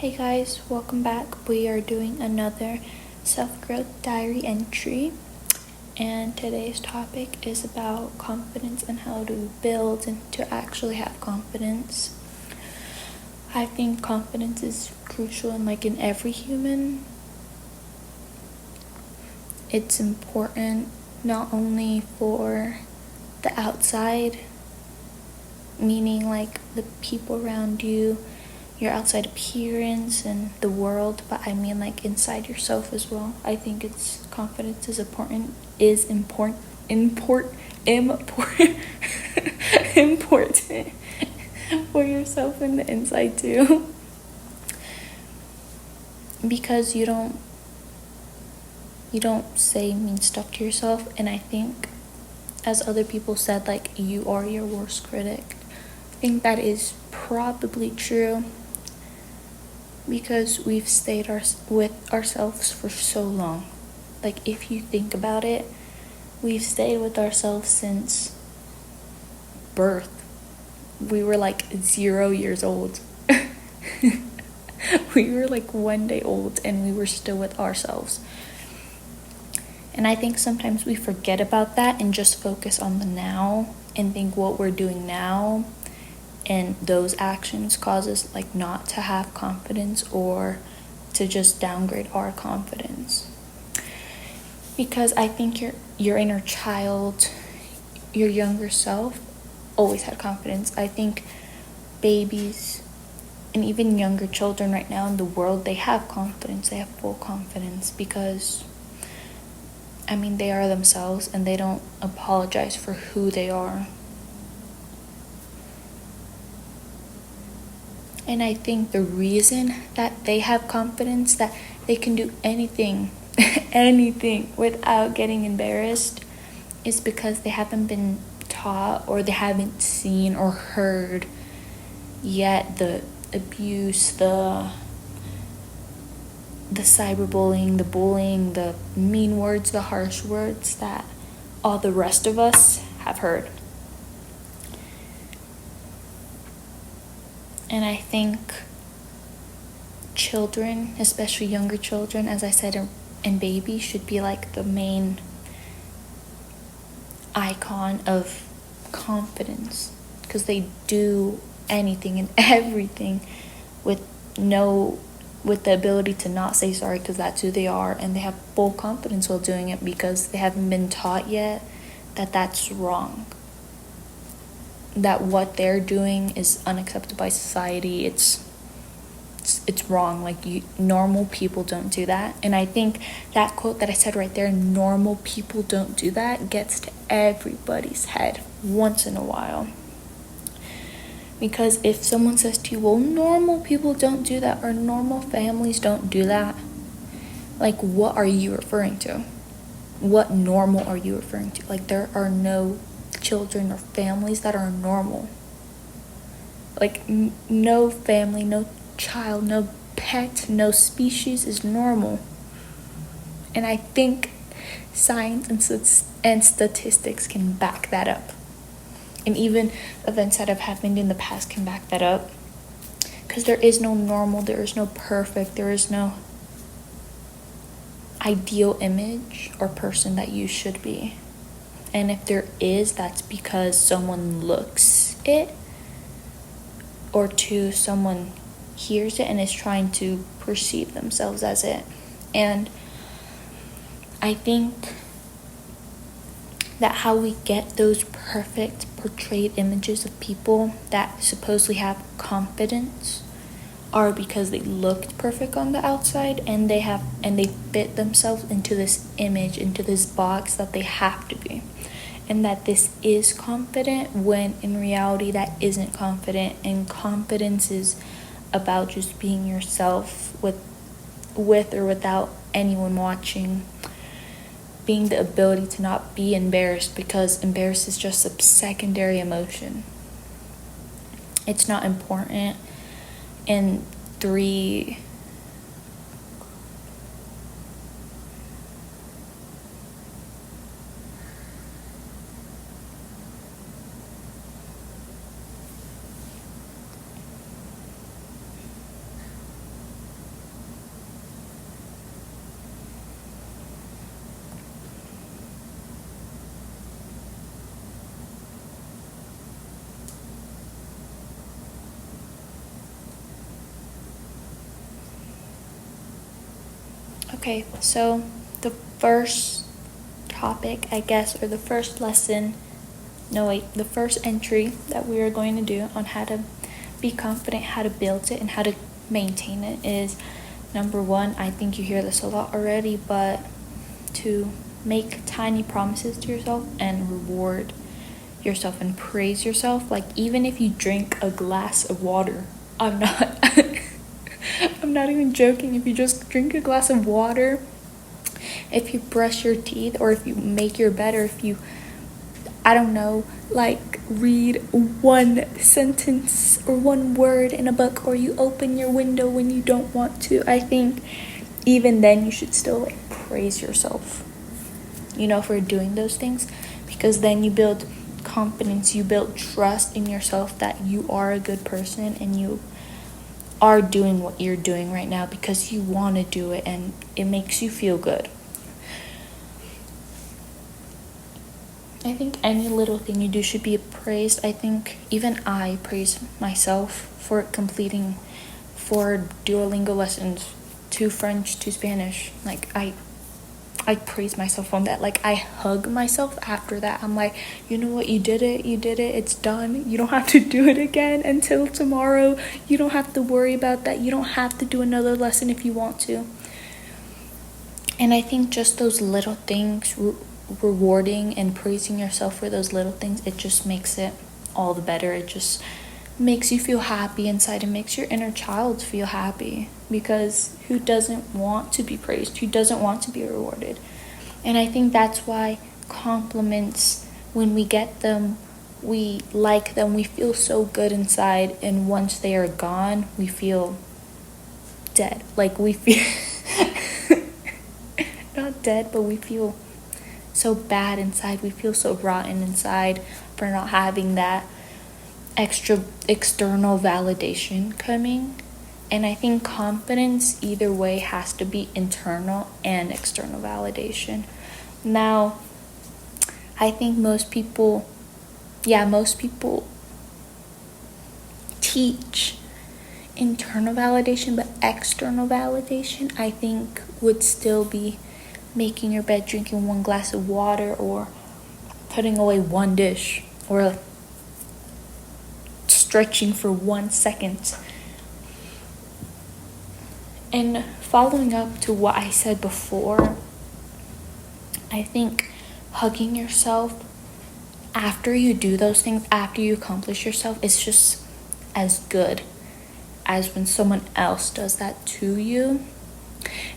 Hey guys, welcome back. We are doing another self-growth diary entry, and today's topic is about confidence and how to build and to actually have confidence. I think confidence is crucial in every human. It's important not only for the outside, meaning the people around you, your outside appearance and the world, but I mean inside yourself as well. I think confidence is important important for yourself in the inside too. Because you don't say mean stuff to yourself, and I think, as other people said, you are your worst critic. I think that is probably true, because we've stayed with ourselves for so long. If you think about it, we've stayed with ourselves since birth. We were 0 years old. We were 1 day old and we were still with ourselves. And I think sometimes we forget about that and just focus on the now and think what we're doing now and those actions cause us not to have confidence or to just downgrade our confidence. Because I think your inner child, your younger self, always had confidence. I think babies and even younger children right now in the world, they have confidence. They have full confidence because they are themselves and they don't apologize for who they are. And I think the reason that they have confidence, that they can do anything, anything without getting embarrassed, is because they haven't been taught or they haven't seen or heard yet the abuse, the cyberbullying, the bullying, the mean words, the harsh words that all the rest of us have heard. And I think children, especially younger children, as I said, and babies, should be the main icon of confidence, because they do anything and everything with the ability to not say sorry, because that's who they are, and they have full confidence while doing it because they haven't been taught yet that that's wrong, that what they're doing is unacceptable by society. It's wrong. Normal people don't do that. And I think that quote that I said right there, normal people don't do that, gets to everybody's head once in a while. Because if someone says to you, well, normal people don't do that, or normal families don't do that, what are you referring to? What normal are you referring to? There are no children or families that are normal. No family, no child, no pet, no species is normal. And I think science and statistics can back that up. And even events that have happened in the past can back that up. Because there is no normal, there is no perfect, there is no ideal image or person that you should be. And if there is, that's because someone looks it, or someone hears it and is trying to perceive themselves as it. And I think that how we get those perfect portrayed images of people that supposedly have confidence are because they looked perfect on the outside, and they fit themselves into this image, into this box that they have to be, and that this is confident, when in reality that isn't confident. And confidence is about just being yourself with or without anyone watching, being the ability to not be embarrassed, because embarrassed is just a secondary emotion. It's not important. And 3, Okay, so the first topic, I guess, or the first lesson, no wait, the first entry that we are going to do on how to be confident, how to build it, and how to maintain it is number one. I think you hear this a lot already, but to make tiny promises to yourself and reward yourself and praise yourself. Like, even if you drink a glass of water, I'm not I'm not even joking. If you just drink a glass of water, if you brush your teeth, or if you make your bed, or if you, I don't know, like read one sentence or one word in a book, or you open your window when you don't want to, I think even then you should still like praise yourself, for doing those things, because then you build confidence, you build trust in yourself that you are a good person and you are doing what you're doing right now because you want to do it and it makes you feel good. I think any little thing you do should be praised. I think even I praise myself for completing 4 Duolingo lessons, 2 French, 2 Spanish. Like, I praise myself on that. Like, I hug myself after that. I'm like, you know what, you did it, it's done. You don't have to do it again until tomorrow. You don't have to worry about that. You don't have to do another lesson if you want to. And I think just those little things, rewarding and praising yourself for those little things, it just makes it all the better. It just makes you feel happy inside and makes your inner child feel happy, because who doesn't want to be praised? Who doesn't want to be rewarded? And I think that's why compliments, when we get them, we like them, we feel so good inside, and once they are gone, we feel dead. Like, we feel not dead, but we feel so bad inside. We feel so rotten inside for not having that extra external validation coming. And I think confidence either way has to be internal and external validation. Now, I think most people teach internal validation, but external validation, I think, would still be making your bed, drinking 1 glass of water, or putting away 1 dish, or stretching for 1 second. And following up to what I said before, I think hugging yourself after you do those things, after you accomplish yourself, is just as good as when someone else does that to you.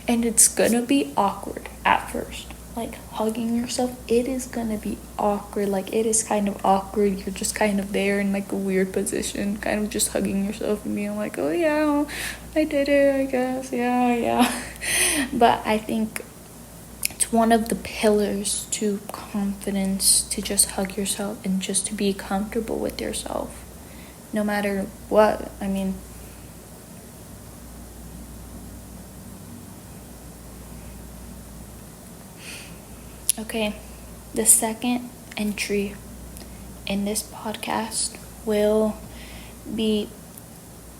And it's gonna be awkward at first. Like, hugging yourself, it is gonna be awkward. Like, it is kind of awkward. You're just kind of there in like a weird position, kind of just hugging yourself and being like, oh yeah, I did it, I guess, yeah. But I think it's one of the pillars to confidence to just hug yourself and just to be comfortable with yourself, no matter what. I mean, okay, the second entry in this podcast will be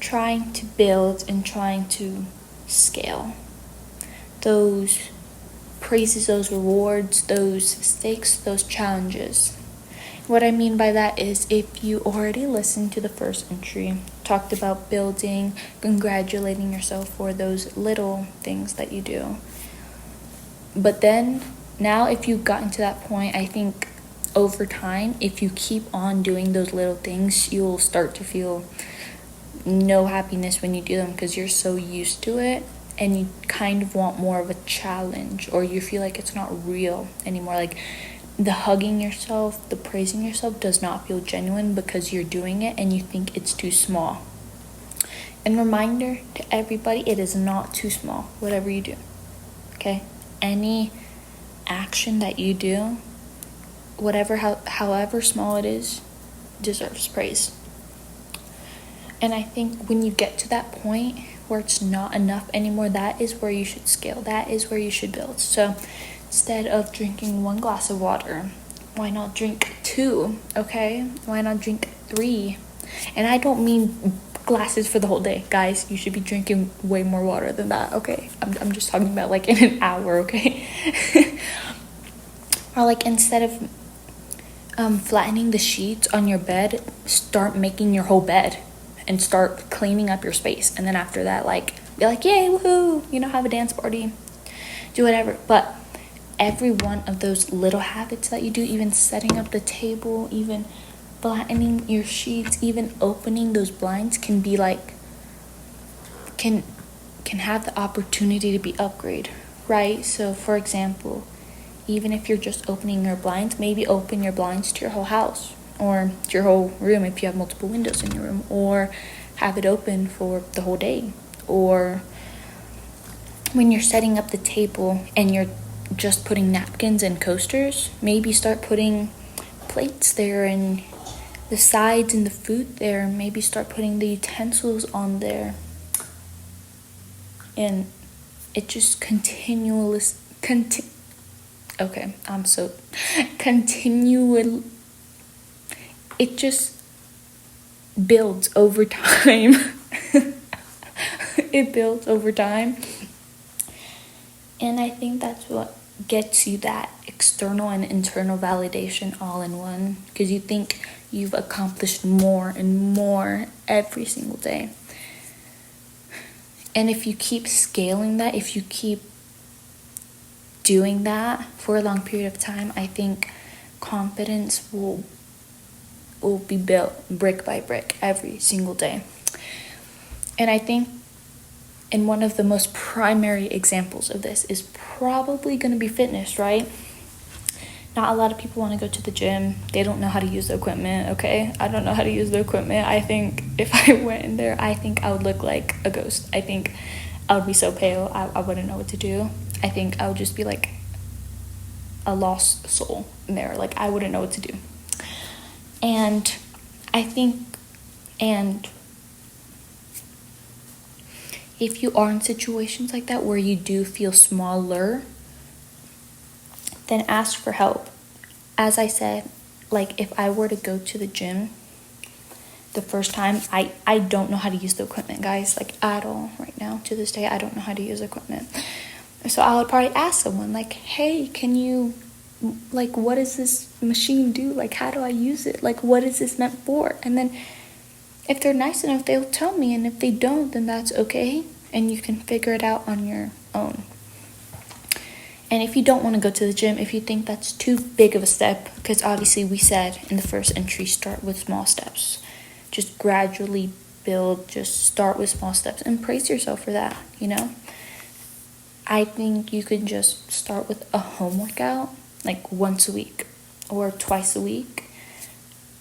trying to build and trying to scale those praises, those rewards, those stakes, those challenges. What I mean by that is, if you already listened to the first entry, talked about building, congratulating yourself for those little things that you do. But then, now if you've gotten to that point, I think over time, if you keep on doing those little things, you'll start to feel no happiness when you do them, because you're so used to it and you kind of want more of a challenge, or you feel like it's not real anymore. Like, the hugging yourself, the praising yourself does not feel genuine because you're doing it and you think it's too small. And reminder to everybody, it is not too small, whatever you do. Okay? Any action that you do, however small it is, deserves praise. And I think when you get to that point where it's not enough anymore, that is where you should scale. That is where you should build. So instead of drinking 1 glass of water, why not drink 2? Okay? Why not drink 3? And I don't mean glasses for the whole day. Guys, you should be drinking way more water than that, okay? I'm just talking about like in an hour, okay? Or like instead of flattening the sheets on your bed, start making your whole bed and start cleaning up your space. And then after that, like, be like, yay, woohoo, you know, have a dance party, do whatever. But every one of those little habits that you do, even setting up the table, even flattening your sheets, even opening those blinds, can be like, can have the opportunity to be upgraded, right? So for example, even if you're just opening your blinds, maybe open your blinds to your whole house or to your whole room if you have multiple windows in your room, or have it open for the whole day. Or when you're setting up the table and you're just putting napkins and coasters, maybe start putting plates there and the sides and the food there. Maybe start putting the utensils on there. And it just it just builds over time. It builds over time. And I think that's what gets you that external and internal validation all in one, because you think you've accomplished more and more every single day. And if you keep scaling that, if you keep doing that for a long period of time, I think confidence will be built brick by brick every single day. And I think, and one of the most primary examples of this is probably going to be fitness, right? Not a lot of people want to go to the gym. They don't know how to use the equipment, okay? I don't know how to use the equipment. I think if I went in there, I think I would look like a ghost. I think I would be so pale, I wouldn't know what to do. I think I would just be like a lost soul in there. Like, I wouldn't know what to do. And I think, and if you are in situations like that where you do feel smaller, then ask for help. As I said, like, if I were to go to the gym the first time, I don't know how to use the equipment, guys, like, at all. Right now, to this day, I don't know how to use equipment. So I would probably ask someone, like, hey, can you, like, what does this machine do? Like, how do I use it? Like, what is this meant for? And then if they're nice enough, they'll tell me. And if they don't, then that's okay. And you can figure it out on your own. And if you don't want to go to the gym, if you think that's too big of a step, because obviously we said in the first entry, start with small steps. Just gradually build, just start with small steps and praise yourself for that, you know? I think you could just start with a home workout, like once a week or twice a week.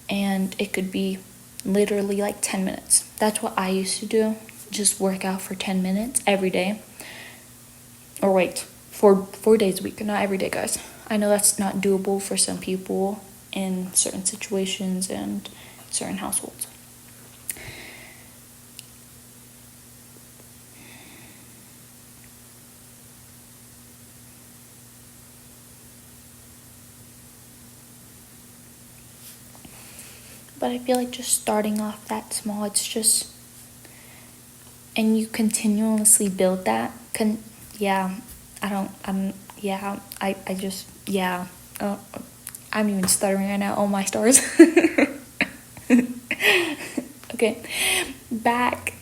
And it could be literally like 10 minutes. That's what I used to do. Just work out for 10 minutes every day. Or wait, 4 days a week, not every day, guys. I know that's not doable for some people in certain situations and certain households. But I feel like just starting off that small, it's just, and you continuously build that. I'm even stuttering right now. Oh my stars. Okay, back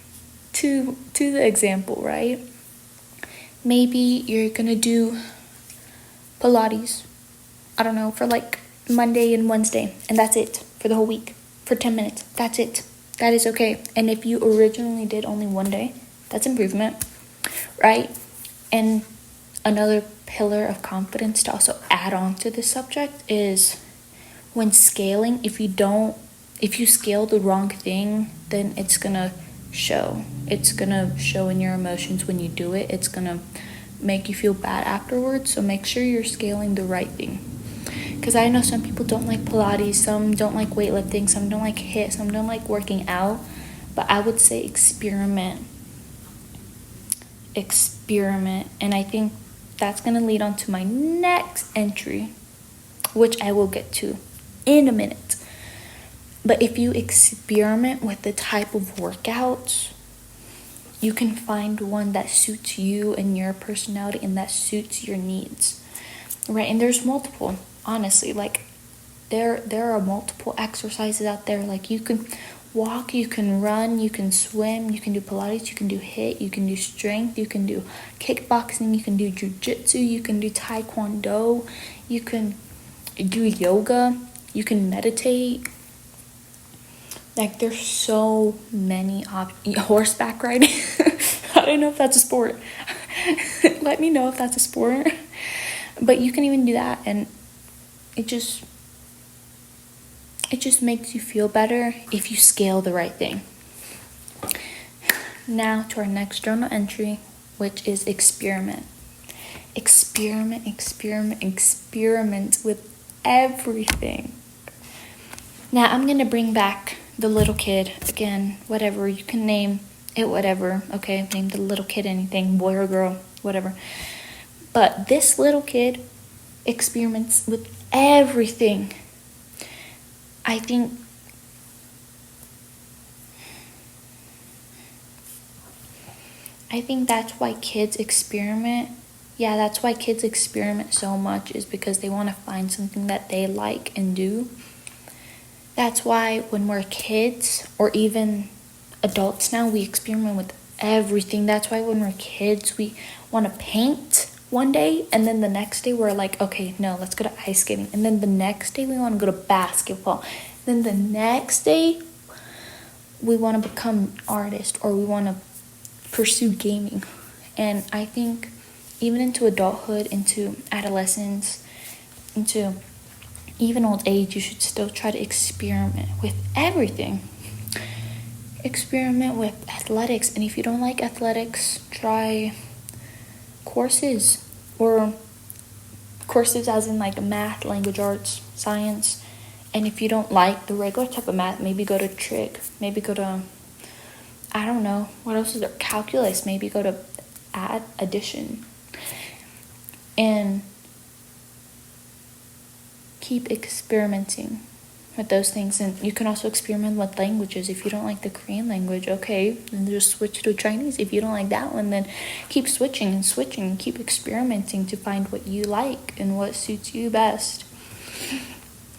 to the example, right? Maybe you're gonna do Pilates, I don't know, for like Monday and Wednesday, and that's it for the whole week, for 10 minutes. That's it. That is okay. And if you originally did only one day, that's improvement, right? And another pillar of confidence to also add on to this subject is when scaling, if you scale the wrong thing, then it's gonna show. It's gonna show in your emotions when you do it. It's gonna make you feel bad afterwards. So make sure you're scaling the right thing. Because I know some people don't like Pilates, some don't like weightlifting, some don't like HIIT, some don't like working out. But I would say experiment. And I think that's going to lead on to my next entry, which I will get to in a minute. But if you experiment with the type of workouts, you can find one that suits you and your personality and that suits your needs, right? And there's multiple, honestly, like there are multiple exercises out there. Like you can walk, you can run, you can swim, you can do Pilates, you can do HIIT, you can do strength, you can do kickboxing, you can do jiu-jitsu, you can do taekwondo, you can do yoga, you can meditate. Like there's so many horseback riding. I don't know if that's a sport. Let me know if that's a sport. But you can even do that, and it just makes you feel better if you scale the right thing. Now to our next journal entry, which is experiment. Experiment with everything. Now I'm gonna bring back the little kid again, whatever, you can name it whatever, okay? Name the little kid anything, boy or girl, whatever. But this little kid experiments with everything. I think that's why kids experiment. Yeah, that's why kids experiment so much, is because they want to find something that they like and do. That's why when we're kids, or even adults now, we experiment with everything. That's why when we're kids, we want to paint one day, and then the next day we're like, okay, no, let's go to ice skating. And then the next day we want to go to basketball. Then the next day we want to become an artist, or we want to pursue gaming. And I think even into adulthood, into adolescence, into even old age, you should still try to experiment with everything. Experiment with athletics, and if you don't like athletics, try courses, or courses as in like math, language arts, science. And if you don't like the regular type of math, maybe go to trig, maybe go to, I don't know, what else is there, calculus, maybe go to addition. And keep experimenting with those things. And you can also experiment with languages. If you don't like the Korean language, okay, then just switch to Chinese. If you don't like that one, then keep switching and keep experimenting to find what you like and what suits you best.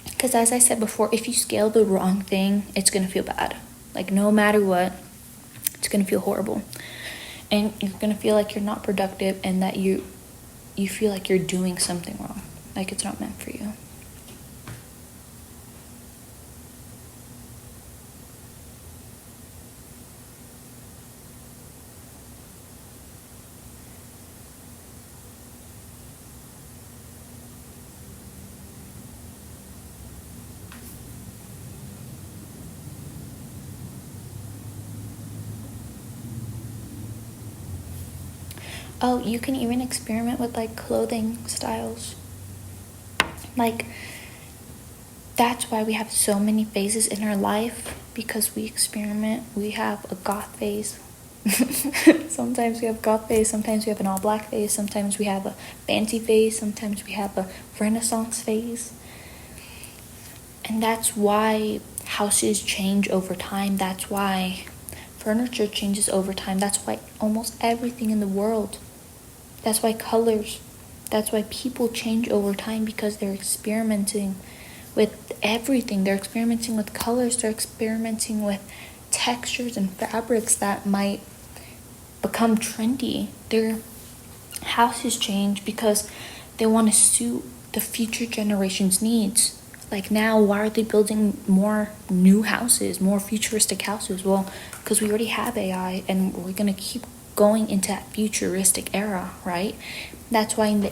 Because as I said before, if you scale the wrong thing, it's going to feel bad. Like no matter what, it's going to feel horrible. And you're going to feel like you're not productive, and that you feel like you're doing something wrong. Like it's not meant for you. Oh, you can even experiment with like clothing styles. Like, that's why we have so many phases in our life, because we experiment. We have a goth phase. Sometimes we have goth phase, sometimes we have an all black phase, sometimes we have a fancy phase, sometimes we have a Renaissance phase. And that's why houses change over time. That's why furniture changes over time. That's why almost everything in the world, that's why colors, that's why people change over time, because they're experimenting with everything. They're experimenting with colors, they're experimenting with textures and fabrics that might become trendy. Their houses change because they want to suit the future generation's needs. Like now, why are they building more new houses, more futuristic houses? Well, because we already have AI, and we're going to keep going into that futuristic era, right? That's why in the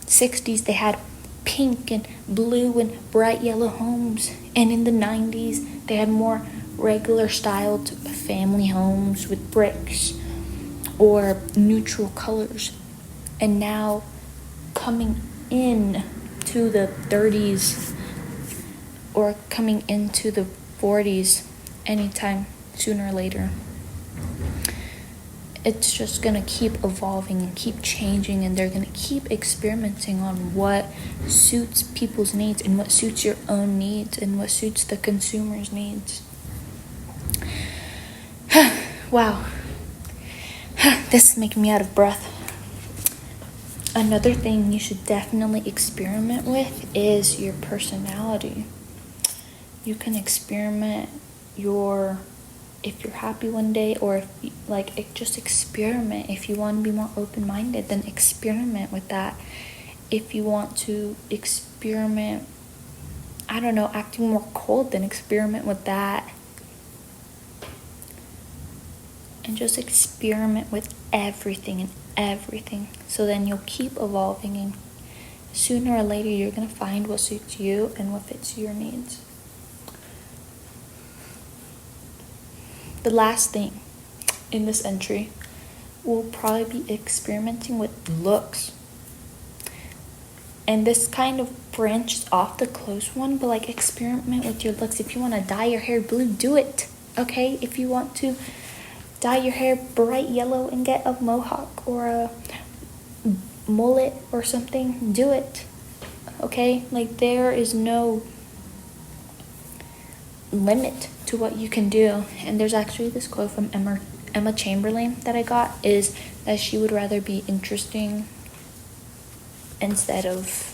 60s they had pink and blue and bright yellow homes, and in the 90s they had more regular styled family homes with bricks or neutral colors. And now, coming in to the 30s or coming into the 40s anytime sooner or later, it's just gonna keep evolving and keep changing, and they're gonna keep experimenting on what suits people's needs and what suits your own needs and what suits the consumer's needs. Wow. This is making me out of breath. Another thing you should definitely experiment with is your personality. You can experiment if you're happy one day, or if just experiment. If you want to be more open-minded, then experiment with that. If you want to experiment, I don't know, acting more cold, then experiment with that. And just experiment with everything. So then you'll keep evolving, and sooner or later you're going to find what suits you and what fits your needs. The last thing in this entry will probably be experimenting with looks. And this kind of branches off the close one, but experiment with your looks. If you want to dye your hair blue, do it. Okay? If you want to dye your hair bright yellow and get a mohawk or a mullet or something, do it. Okay? There is no limit to what you can do. And there's actually this quote from Emma Chamberlain that I got, is that she would rather be interesting instead of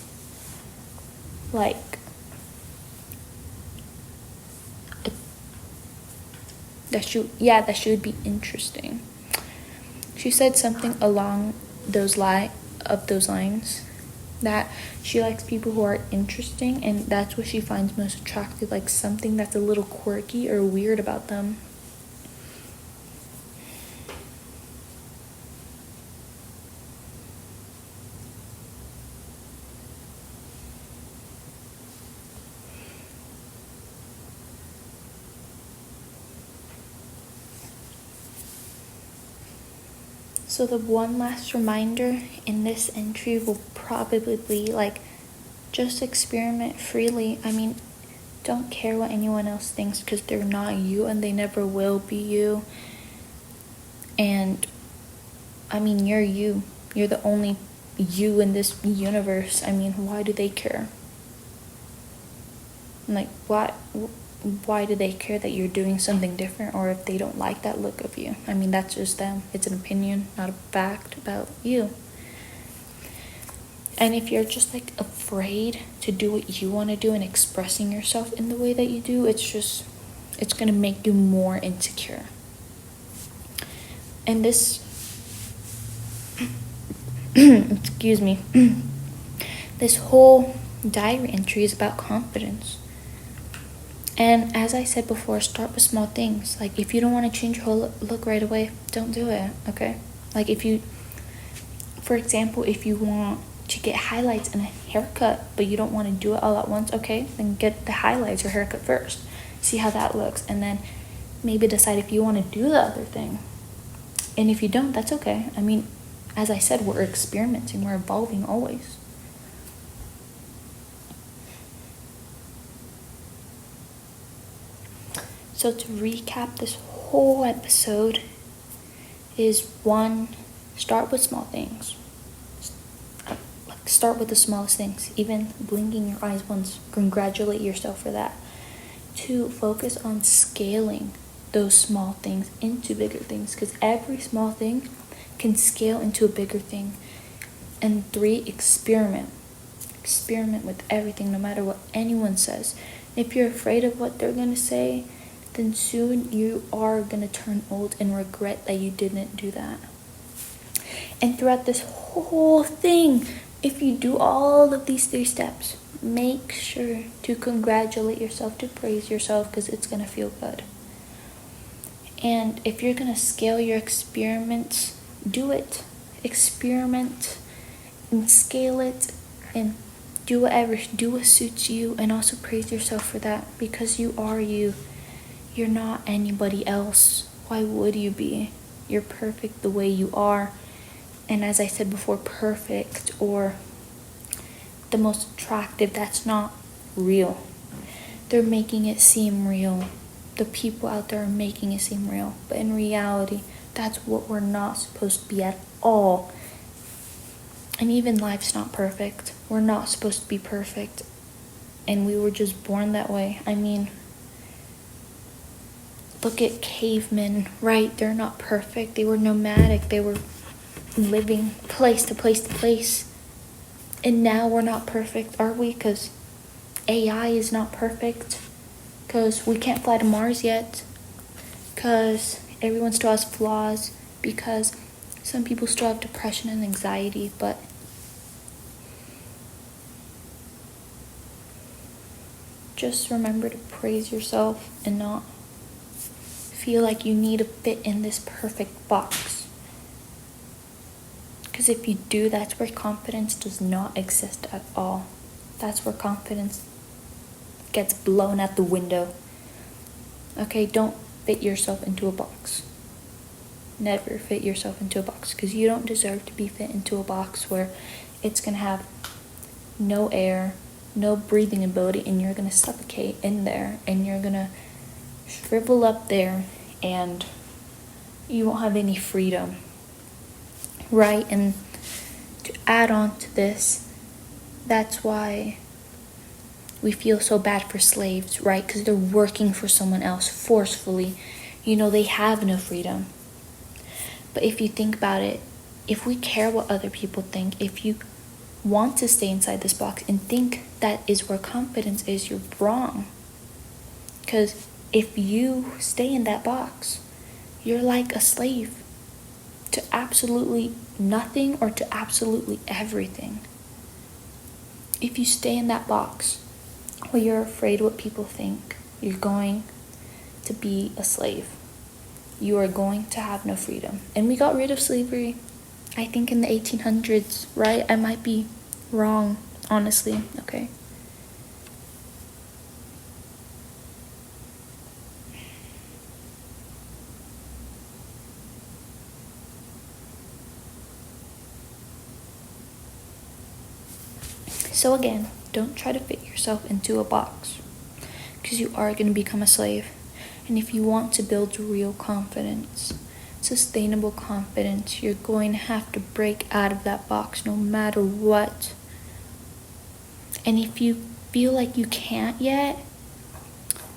that she would be interesting. She said something along those lines, that she likes people who are interesting, and that's what she finds most attractive, something that's a little quirky or weird about them. So the one last reminder in this entry will probably be just experiment freely. I mean, don't care what anyone else thinks, because they're not you and they never will be you. And I mean, you're you. You're the only you in this universe. I mean, why do they care? Why do they care that you're doing something different, or if they don't like that look of you? I mean, that's just them. It's an opinion, not a fact about you. And if you're just afraid to do what you want to do and expressing yourself in the way that you do, it's going to make you more insecure. And this excuse me, this whole diary entry is about confidence. And as I said before, start with small things. If you don't want to change your whole look right away, don't do it, okay? For example, if you want to get highlights and a haircut, but you don't want to do it all at once, okay? Then get the highlights or haircut first. See how that looks, and then maybe decide if you want to do the other thing. And if you don't, that's okay. I mean, as I said, we're experimenting, we're evolving always. So to recap this whole episode is 1, start with small things. Start with the smallest things, even blinking your eyes once. Congratulate yourself for that. 2, focus on scaling those small things into bigger things, because every small thing can scale into a bigger thing. And 3, experiment. Experiment with everything, no matter what anyone says. If you're afraid of what they're going to say, then soon you are going to turn old and regret that you didn't do that. And throughout this whole thing, if you do all of these 3 steps, make sure to congratulate yourself, to praise yourself, because it's going to feel good. And if you're going to scale your experiments, do it. Experiment and scale it, and do what suits you, and also praise yourself for that, because you are you. You're not anybody else. Why would you be? You're perfect the way you are. And as I said before, perfect or the most attractive, that's not real. They're making it seem real. The people out there are making it seem real. But in reality, That's what we're not supposed to be at all. And even life's not perfect. We're not supposed to be perfect. And we were just born that way. I mean, look at cavemen, right? They're not perfect. They were nomadic. They were living place to place to place. And now we're not perfect, are we? Because AI is not perfect. Because we can't fly to Mars yet. Because everyone still has flaws. Because some people still have depression and anxiety. But just remember to praise yourself and not feel like you need to fit in this perfect box. Because if you do, that's where confidence does not exist at all. That's where confidence gets blown out the window. Okay, don't fit yourself into a box. Never fit yourself into a box, because you don't deserve to be fit into a box where it's going to have no air, no breathing ability, and you're going to suffocate in there, and you're going to shrivel up there, and you won't have any freedom. Right? And to add on to this, that's why we feel so bad for slaves, right? Because they're working for someone else forcefully. You know, they have no freedom. But if you think about it, if we care what other people think, if you want to stay inside this box and think that is where confidence is, you're wrong. Because if you stay in that box, you're like a slave to absolutely nothing or to absolutely everything. If you stay in that box where you're afraid what people think, you're going to be a slave. You are going to have no freedom. And we got rid of slavery, I think, in the 1800s, right? I might be wrong, honestly, okay? So again, don't try to fit yourself into a box, because you are going to become a slave. And if you want to build real confidence, sustainable confidence, you're going to have to break out of that box no matter what. And if you feel like you can't yet,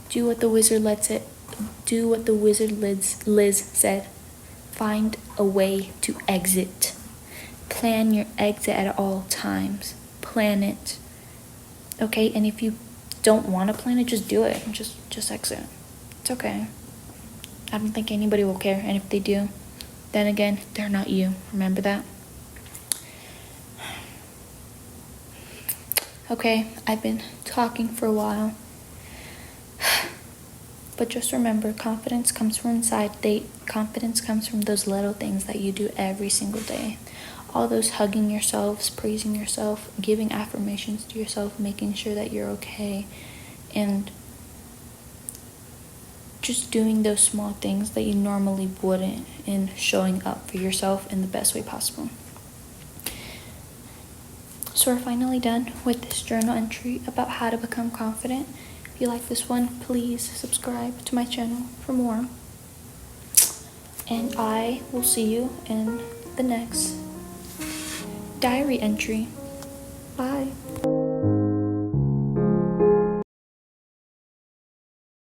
do what the wizard Liz said. Find a way to exit. Plan your exit at all times. Plan it. Okay? And if you don't want to plan it, just do it. Just exit. It's okay. I don't think anybody will care. And if they do, then again, they're not you. Remember that? Okay, I've been talking for a while. But just remember, confidence comes from inside. Confidence comes from those little things that you do every single day. All those hugging yourselves, praising yourself, giving affirmations to yourself, making sure that you're okay, and just doing those small things that you normally wouldn't, and showing up for yourself in the best way possible. So we're finally done with this journal entry about how to become confident. If you like this one, please subscribe to my channel for more. And I will see you in the next diary entry. Bye.